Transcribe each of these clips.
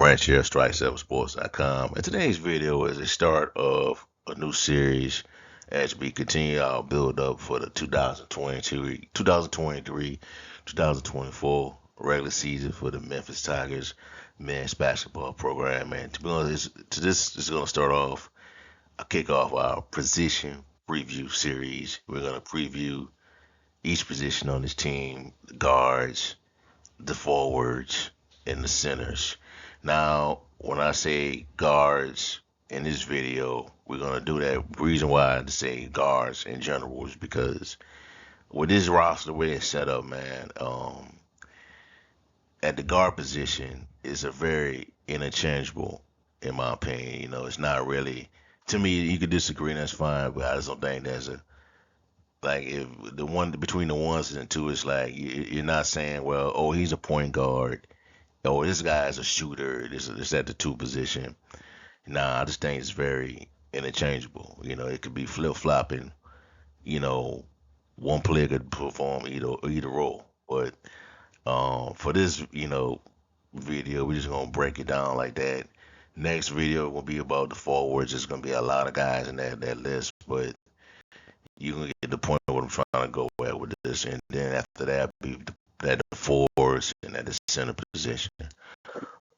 Branch here, strike7sports.com. And today's video is the start of a new series as we continue our build up for the 2023, 2024 regular season for the Memphis Tigers men's basketball program. And to be honest, this is going to start off, kick off our position preview series. We're going to preview each position on this team, the guards, the forwards, and the centers. Now, when I say guards in this video, we're gonna do that. Reason why I say guards in general is because with this roster the way it's set up, man, at the guard position is a very interchangeable, in my opinion. It's not really. To me, you could disagree, and that's fine. But I just don't think there's a like if the one between the ones and two is like you're not saying, well, oh, he's a point guard. Oh, this guy is a shooter. This at the two position. Nah, I just think it's very interchangeable. It could be flip flopping. You know, one player could perform either role. But for this, video, we're just gonna break it down like that. Next video will be about the forwards. There's gonna be a lot of guys in that list, but you can get the point of what I'm trying to go at with this. And then after that, be the forwards and at the center position.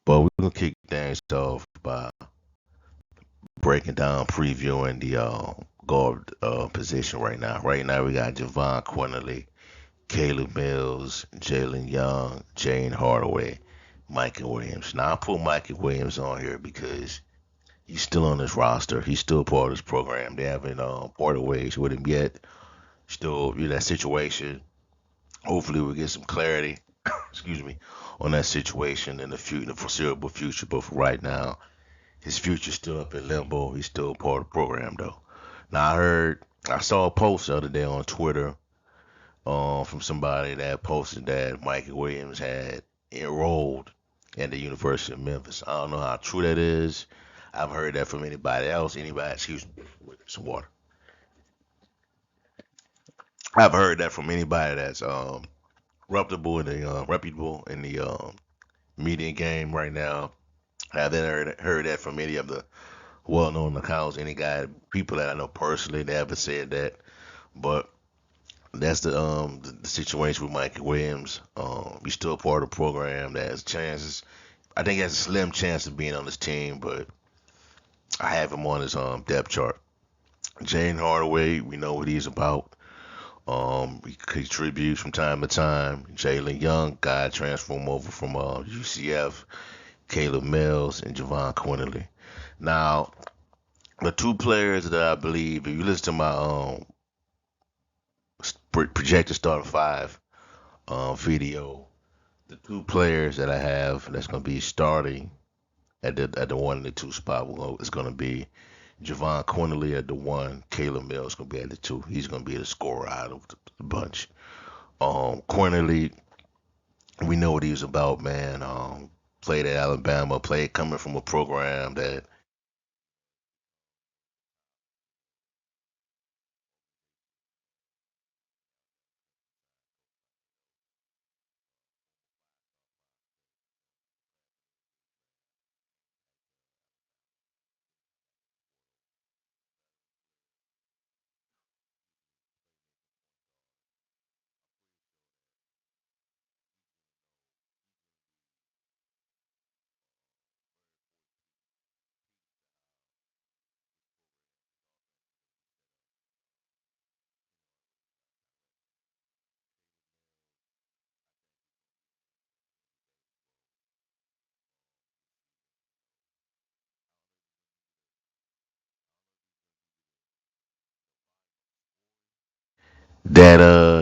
But we're gonna kick things off by breaking down, previewing the guard position right now. Right now we got Javon Quinterly, Caleb Mills, Jalen Young, Jane Hardaway, Mikey Williams. Now I put Mikey Williams on here because he's still on this roster. He's still part of this program. They haven't parted ways with him yet. Still, that situation. Hopefully we get some clarity. Excuse me, on that situation in the foreseeable future. But for right now, his future's still up in limbo. He's still part of the program though. Now I saw a post the other day on Twitter from somebody that posted that Mikey Williams had enrolled at the University of Memphis. I don't know how true that is. I've heard that from anybody else. Excuse me, some water. I've heard that from anybody that's reputable in the media game right now. I haven't heard that from any of the well-known accounts, people that I know personally. They haven't said that, but that's the situation with Mikey Williams. He's still part of the program. That has chances. I think he has a slim chance of being on this team, but I have him on his depth chart. Jane Hardaway, we know what he's about. He contributes from time to time. Jalen Young, guy transformed over from UCF. Caleb Mills and Javon Quinterly. Now, the two players that I believe, if you listen to my projected starting five video, the two players that I have that's going to be starting at the one and the two spot is going to be Javon Quinterly at the one, Caleb Mills is going to be at the two. He's going to be the scorer out of the bunch. Quinterly, we know what he's about, man. Played at Alabama, played coming from a program that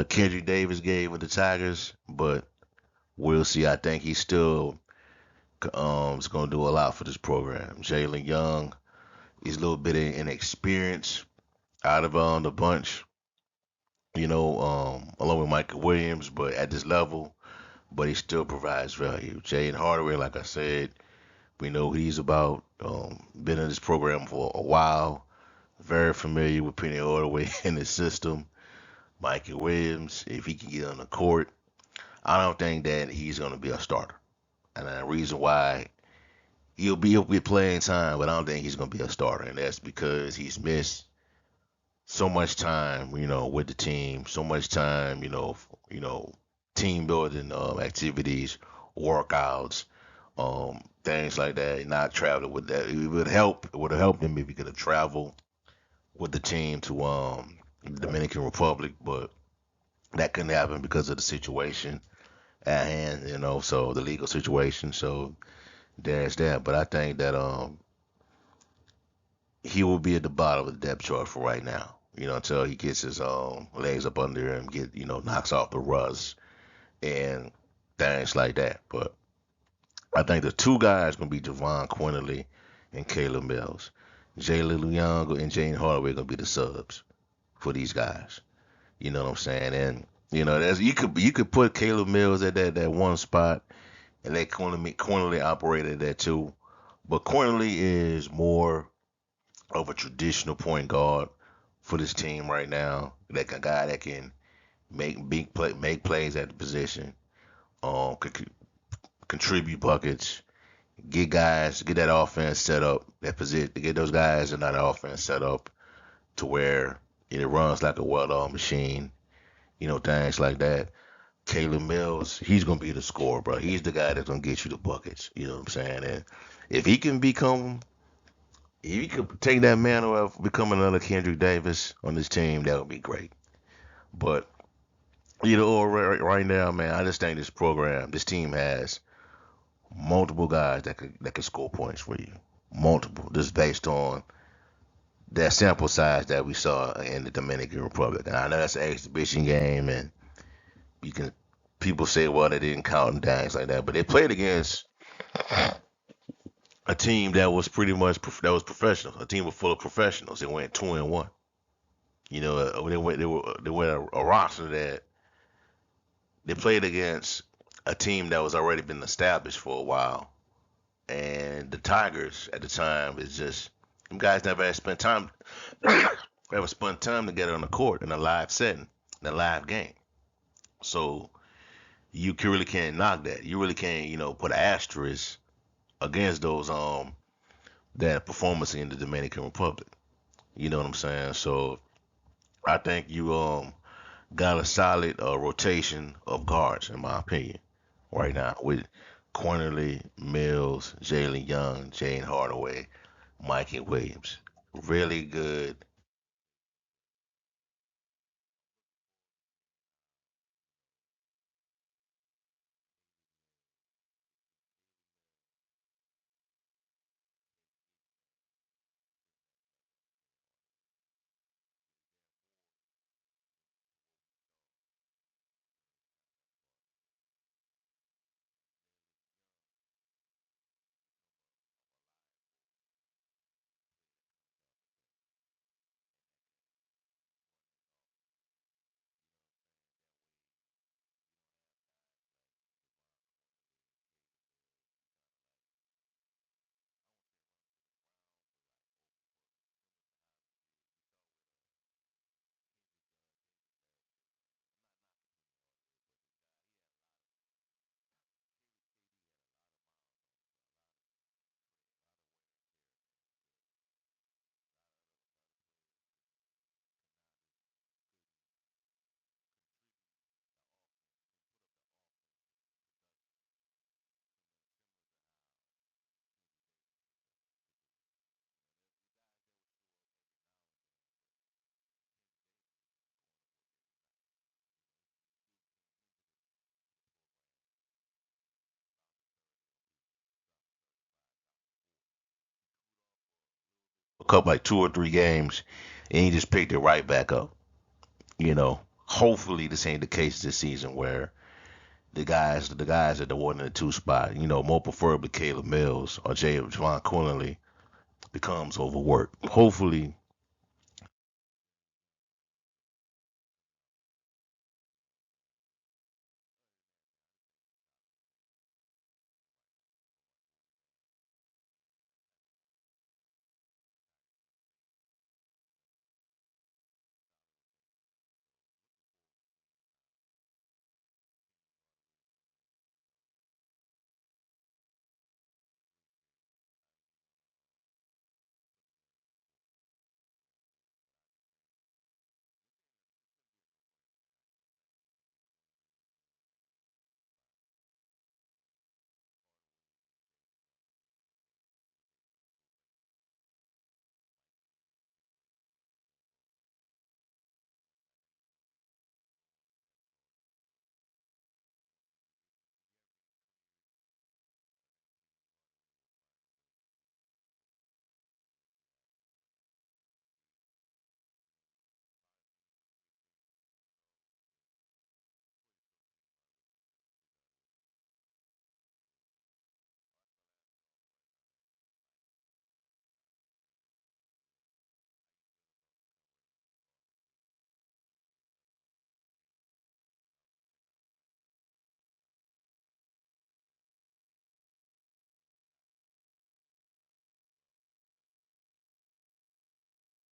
Kendrick Davis gave with the Tigers, but we'll see. I think he still is going to do a lot for this program. Jalen Young, he's a little bit inexperienced out of the bunch, along with Michael Williams, but at this level, but he still provides value. Jaden Hardaway, like I said, we know what he's about. Been in this program for a while, very familiar with Penny Hardaway in the system. Mikey Williams, if he can get on the court, I don't think that he's going to be a starter. And the reason why He'll be playing time, but I don't think he's gonna be a starter, and that's because he's missed so much time, with the team, so much time, team building activities, workouts, things like that. Not traveling with that. It would help. It would have helped him if he could have traveled with the team to the Dominican Republic, but that couldn't happen because of the situation at hand, so the legal situation. So there's that. But I think that he will be at the bottom of the depth chart for right now. Until he gets his legs up under him, knocks off the rust and things like that. But I think the two guys gonna be Javon Quinterly and Caleb Mills. Jalen Young and Jane Hardaway gonna be the subs for these guys. You know what I'm saying? And that's you could put Caleb Mills at that one spot and let Quinterly operate at that too. But Quinterly is more of a traditional point guard for this team right now. Like a guy that can make plays at the position, could contribute buckets, get that offense set up, that position, to get those guys in that offense set up to where it runs like a well-oiled machine. Things like that. Caleb Mills, he's gonna be the scorer, bro. He's the guy that's gonna get you the buckets. You know what I'm saying? And if he can become, if he could take that mantle of becoming another Kendrick Davis on this team, that would be great. But right now, man, I just think this team has multiple guys that could score points for you. Multiple, just based on that sample size that we saw in the Dominican Republic. And I know that's an exhibition game, and you can people say, well, they didn't count and things like that, but they played against a team that was pretty much that was professional. A team was full of professionals. They went 2-1. They went a roster that they played against a team that was already been established for a while. And the Tigers at the time is just them guys never had spent time ever spent time together on the court in a live setting, in a live game. So really can't knock that. You really can't, put an asterisk against those that performance in the Dominican Republic. You know what I'm saying? So I think you got a solid rotation of guards, in my opinion, right now with Cornerly, Mills, Jalen Young, Jane Hardaway, Mikey Williams. Really good. A couple like 2 or 3 games, and he just picked it right back up. Hopefully this ain't the case this season where the guys at the 1 and the 2 spot, more preferably Caleb Mills or Javon Quinley becomes overworked. Hopefully